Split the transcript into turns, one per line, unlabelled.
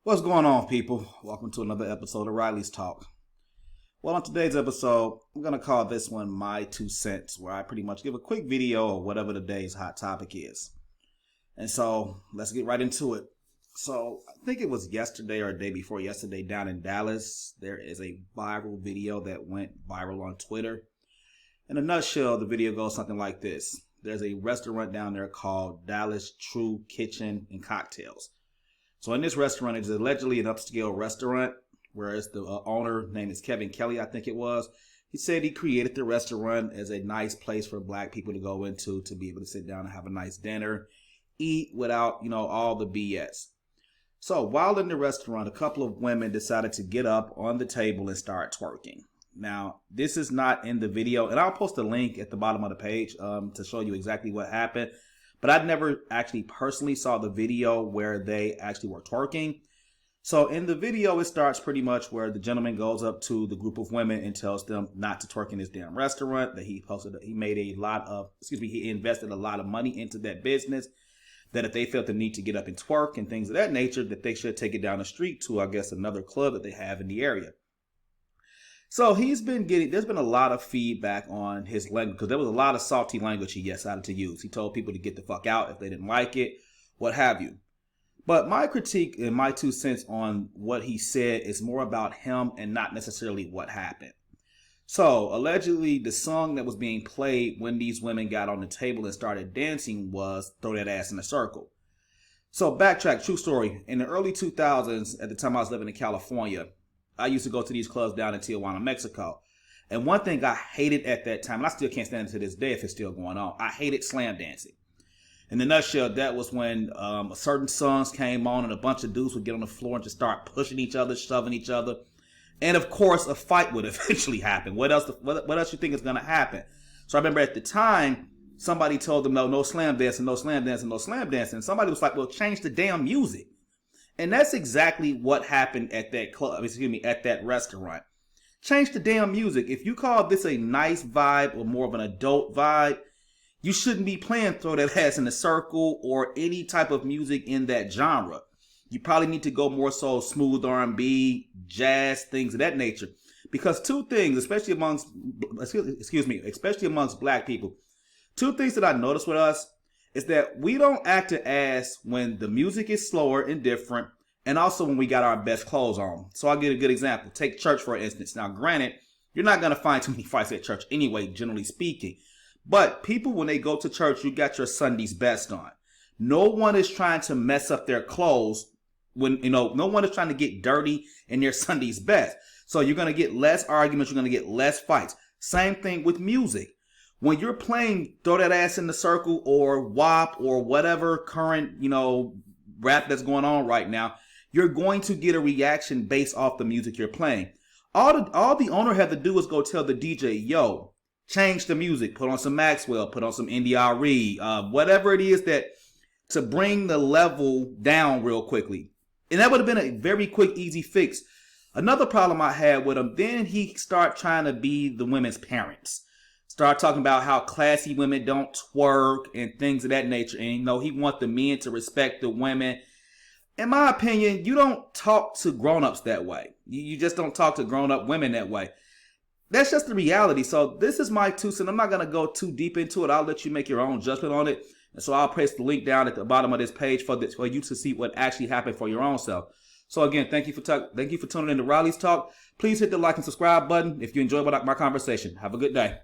What's going on, people? Welcome to another episode of Riley's Talk. Well, on today's episode, I'm going to call this one My Two Cents, where I pretty much give a quick video of whatever today's hot topic is. And so, let's get right into it. So, I think it was yesterday or the day before yesterday down in Dallas, there is a viral video that went viral on Twitter. In a nutshell, the video goes something like this. There's a restaurant down there called Dallas True Kitchen and Cocktails. So in this restaurant, it's allegedly an upscale restaurant, whereas the owner, name is Kevin Kelly, I think it was. He said he created the restaurant as a nice place for black people to go into to be able to sit down and have a nice dinner, eat without, all the BS. So while in the restaurant, a couple of women decided to get up on the table and start twerking. Now, this is not in the video, and I'll post a link at the bottom of the page to show you exactly what happened. But I never actually personally saw the video where they actually were twerking. So in the video, it starts pretty much where the gentleman goes up to the group of women and tells them not to twerk in his damn restaurant, that he invested a lot of money into that business, that if they felt the need to get up and twerk and things of that nature, that they should take it down the street to, I guess, another club that they have in the area. So there's been a lot of feedback on his language, because there was a lot of salty language he decided to use. He told people to get the fuck out if they didn't like it, what have you. But my critique and my 2 cents on what he said is more about him and not necessarily what happened. So allegedly, the song that was being played when these women got on the table and started dancing was Throw That Ass in a Circle. So backtrack, true story. In the early 2000s, at the time I was living in California, I used to go to these clubs down in Tijuana, Mexico. And one thing I hated at that time, and I still can't stand it to this day if it's still going on, I hated slam dancing. In a nutshell, that was when certain songs came on and a bunch of dudes would get on the floor and just start pushing each other, shoving each other. And of course, a fight would eventually happen. What else you think is going to happen? So I remember at the time, somebody told them, no slam dancing, no slam dancing, no slam dancing. And somebody was like, well, change the damn music. And that's exactly what happened at that restaurant. Change the damn music. If you call this a nice vibe or more of an adult vibe, you shouldn't be playing Throw That Ass in a Circle or any type of music in that genre. You probably need to go more so smooth R&B, jazz, things of that nature. Because two things, especially amongst black people, two things that I noticed with us is that we don't act an ass when the music is slower and different, and also when we got our best clothes on. So I'll give a good example. Take church, for instance. Now, granted, you're not going to find too many fights at church anyway, generally speaking. But people, when they go to church, you got your Sunday's best on. No one is trying to mess up their clothes no one is trying to get dirty in their Sunday's best. So you're going to get less arguments. You're going to get less fights. Same thing with music. When you're playing Throw That Ass in the Circle or WAP or whatever current, rap that's going on right now, you're going to get a reaction based off the music you're playing. All the owner had to do is go tell the DJ, yo, change the music, put on some Maxwell, put on some NDRE, whatever it is that to bring the level down real quickly. And that would have been a very quick, easy fix. Another problem I had with him, then he started trying to be the women's parents. Start talking about how classy women don't twerk and things of that nature. And, he want the men to respect the women. In my opinion, you don't talk to grown-ups that way. You just don't talk to grown-up women that way. That's just the reality. So this is my 2 cents. I'm not going to go too deep into it. I'll let you make your own judgment on it. And so I'll place the link down at the bottom of this page for you to see what actually happened for your own self. So again, thank you for tuning in to Riley's Talk. Please hit the like and subscribe button if you enjoyed my conversation. Have a good day.